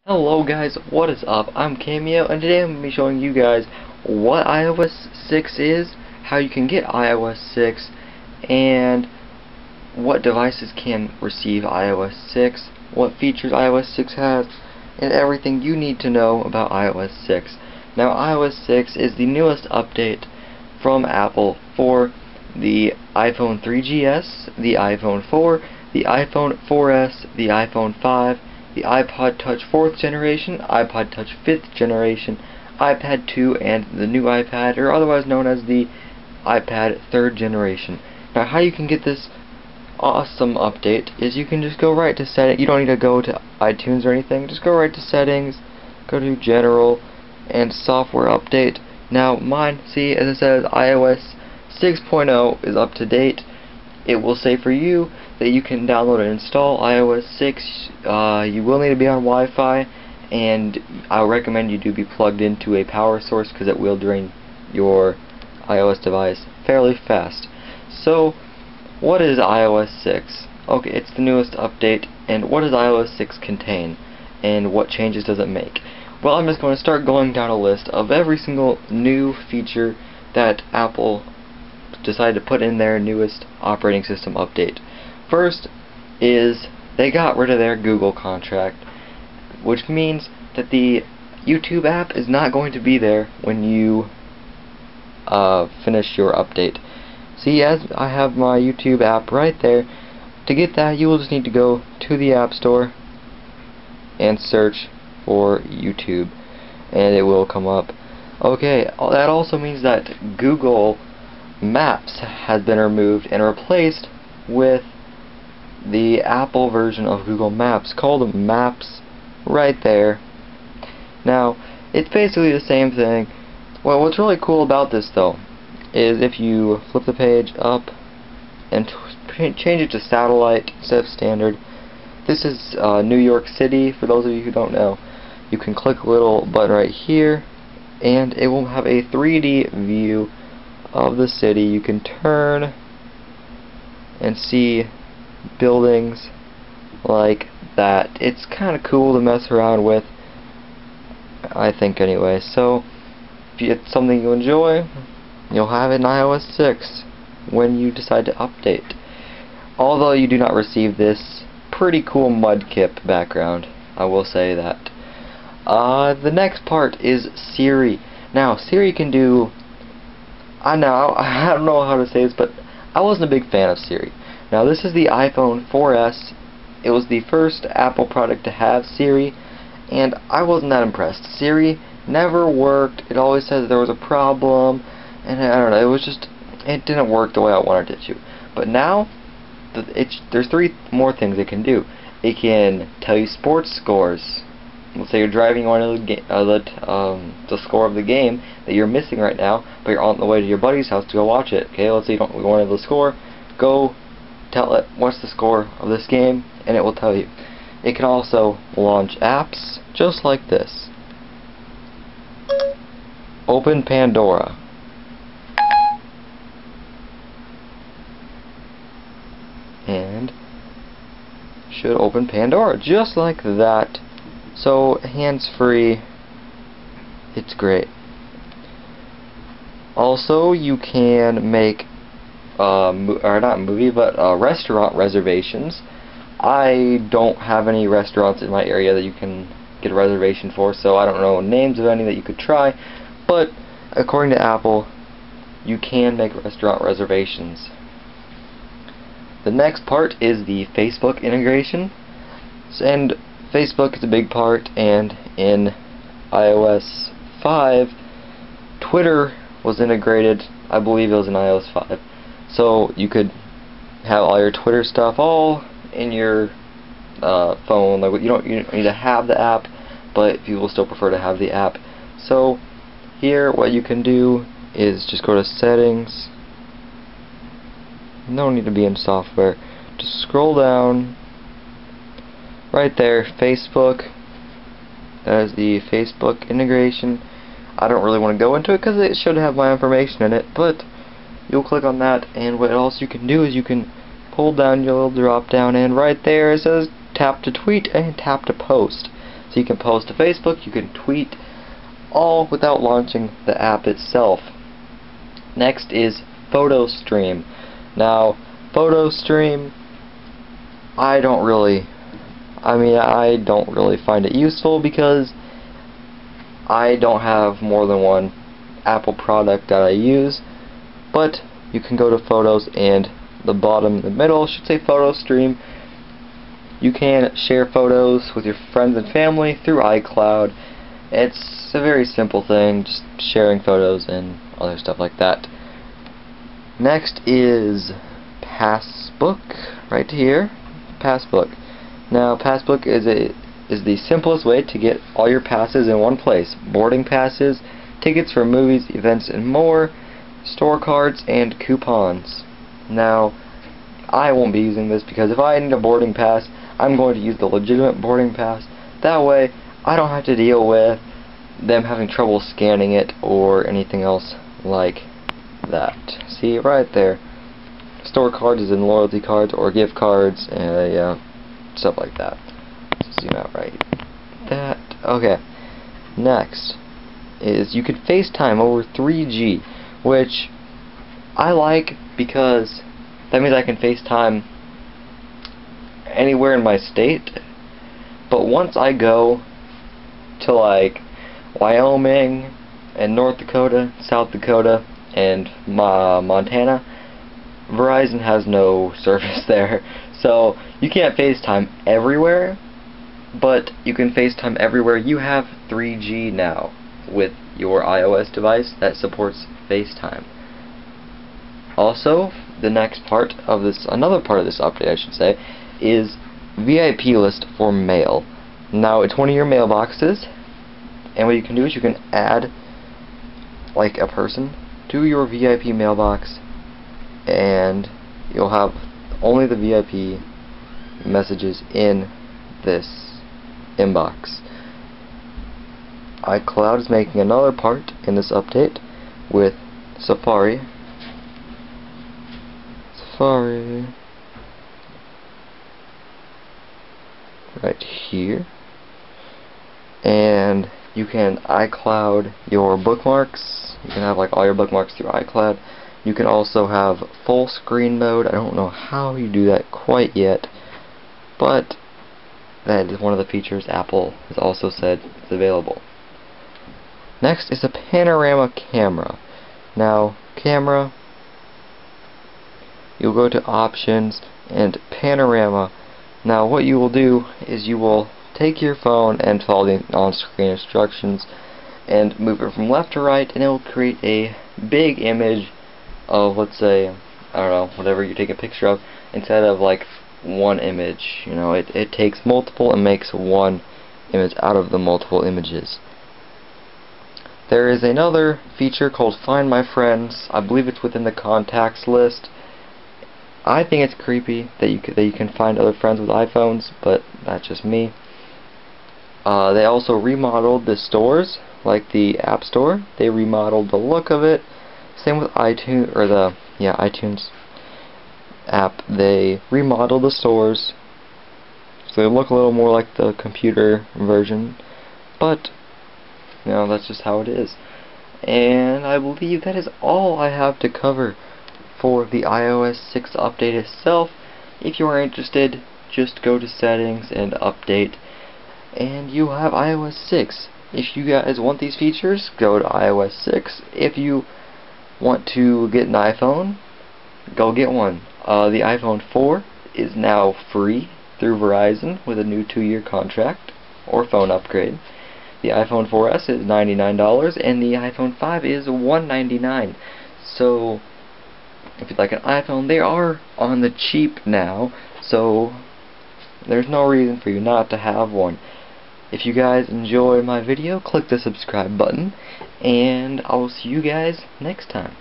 Hello guys, what is up? I'm Cameo, and today I'm going to be showing you guys what iOS 6 is, how you can get iOS 6, and what devices can receive iOS 6, what features iOS 6 has, and everything you need to know about iOS 6. Now iOS 6 is the newest update from Apple for the iPhone 3GS, the iPhone 4, the iPhone 4S, the iPhone 5, the iPod Touch 4th generation, iPod Touch 5th generation, iPad 2, and the new iPad, or otherwise known as the iPad 3rd generation. Now how you can get this awesome update is you can just go right to settings. You don't need to go to iTunes or anything, just go right to settings, go to general, and software update. Now mine, see, as it says iOS 6.0 is up to date. It will say for you that you can download and install iOS 6. You will need to be on Wi-Fi, and I recommend you do be plugged into a power source because it will drain your iOS device fairly fast. So, what is iOS 6? Okay, it's the newest update, and what does iOS 6 contain, and what changes does it make? Well, I'm just going to start going down a list of every single new feature that Apple decided to put in their newest operating system update. First is they got rid of their Google contract, which means that the YouTube app is not going to be there when you finish your update. See, as I have my YouTube app right there. To get that, you will just need to go to the App Store and search for YouTube, and it will come up. Okay, that also means that Google Maps has been removed and replaced with the Apple version of Google Maps called Maps right there. Now, it's basically the same thing. Well, what's really cool about this though is if you flip the page up and change it to satellite instead of standard. This is New York City, for those of you who don't know. You can click a little button right here and it will have a 3D view of the city. You can turn and see buildings like that. It's kind of cool to mess around with, I think, anyway. So if it's something you enjoy, you'll have it in iOS 6 when you decide to update. Although you do not receive this pretty cool mudkip background, I will say that. The next part is Siri. Now Siri can do, I don't know how to say this, but I wasn't a big fan of Siri. Now this is the iPhone 4S. It was the first Apple product to have Siri, and I wasn't that impressed. Siri never worked. It always says there was a problem, and I don't know, it didn't work the way I wanted it to. But now, there's three more things it can do. It can tell you sports scores. Let's say you're driving, you want to the score of the game that you're missing right now, but you're on the way to your buddy's house to go watch it. Okay, let's say you want to know the score. Go tell it what's the score of this game, and it will tell you. It can also launch apps just like this. Open Pandora. And should open Pandora just like that. So hands-free, it's great. Also, you can make restaurant reservations. I don't have any restaurants in my area that you can get a reservation for, so I don't know names of any that you could try, but according to Apple, you can make restaurant reservations. The next part is the Facebook integration, and Facebook is a big part, and in iOS 5, Twitter was integrated. I believe it was in iOS 5. So you could have all your Twitter stuff all in your phone. Like you don't need to have the app, but people still prefer to have the app. So here, what you can do is just go to settings. No need to be in software. Just scroll down. Right there, Facebook. That is the Facebook integration. I don't really want to go into it because it should have my information in it, but you'll click on that, and what else you can do is you can pull down your little drop down, and right there it says tap to tweet and tap to post. So you can post to Facebook, you can tweet, all without launching the app itself. Next is Photostream. Now, Photostream, I don't really find it useful because I don't have more than one Apple product that I use, but you can go to Photos and the bottom in the middle should say Photostream. You can share photos with your friends and family through iCloud. It's a very simple thing, just sharing photos and other stuff like that. Next is Passbook, right here. Passbook. Now, Passbook is the simplest way to get all your passes in one place. Boarding passes, tickets for movies, events, and more, store cards, and coupons. Now, I won't be using this because if I need a boarding pass, I'm going to use the legitimate boarding pass. That way, I don't have to deal with them having trouble scanning it or anything else like that. See, right there. Store cards is in loyalty cards or gift cards, and stuff like that. Zoom out right. Okay. Next is you could FaceTime over 3G, which I like because that means I can FaceTime anywhere in my state. But once I go to like Wyoming and North Dakota, South Dakota, and Montana, Verizon has no service there. So you can't FaceTime everywhere, but you can FaceTime everywhere. You have 3G now with your iOS device that supports FaceTime. Also, the next part of this, another part of this update I should say, is VIP list for mail. Now it's one of your mailboxes, and what you can do is you can add like a person to your VIP mailbox, and you'll have only the VIP messages in this inbox. iCloud is making another part in this update with Safari. Right here. And you can iCloud your bookmarks. You can have like all your bookmarks through iCloud. You can also have full screen mode. I don't know how you do that quite yet, but that is one of the features Apple has also said is available. Next is a panorama camera. Now, camera, you'll go to options and panorama. Now what you will do is you will take your phone and follow the on-screen instructions and move it from left to right, and it will create a big image of, let's say, I don't know, whatever you take a picture of, instead of like one image. You know, it takes multiple and makes one image out of the multiple images. There is another feature called Find My Friends. I believe it's within the contacts list. I think it's creepy that you can find other friends with iPhones, but that's just me. They also remodeled the stores, like the App Store. They remodeled the look of it. Same with iTunes, or the iTunes app. They remodeled the stores so they look a little more like the computer version, but you know, that's just how it is. And I believe that is all I have to cover for the iOS 6 update itself. If you are interested, just go to settings and update, and you have iOS 6. If you guys want these features, go to iOS 6. If you want to get an iPhone, go get one. The iPhone 4 is now free through Verizon with a new 2-year contract or phone upgrade. The iPhone 4S is $99 and the iPhone 5 is $199. So if you'd like an iPhone, they are on the cheap now, so there's no reason for you not to have one. If you guys enjoy my video, click the subscribe button, and I will see you guys next time.